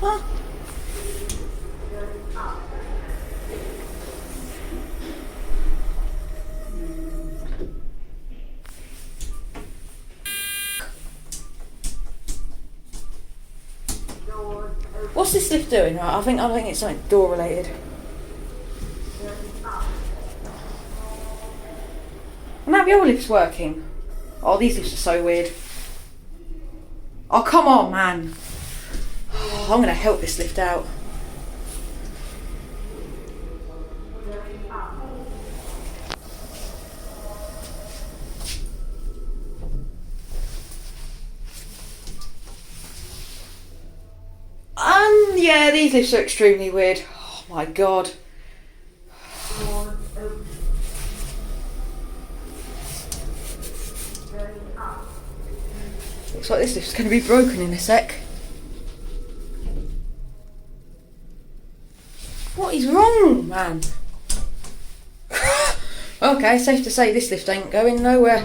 Huh? What's this lift doing? Right, I think it's something door related. Now your lift's working. Oh, these lifts are so weird. Oh, come on, man. I'm gonna help this lift out. Yeah, these lifts are extremely weird. Oh my god. Looks like this lift's going to be broken in a sec. What is wrong, man? Okay, safe to say this lift ain't going nowhere.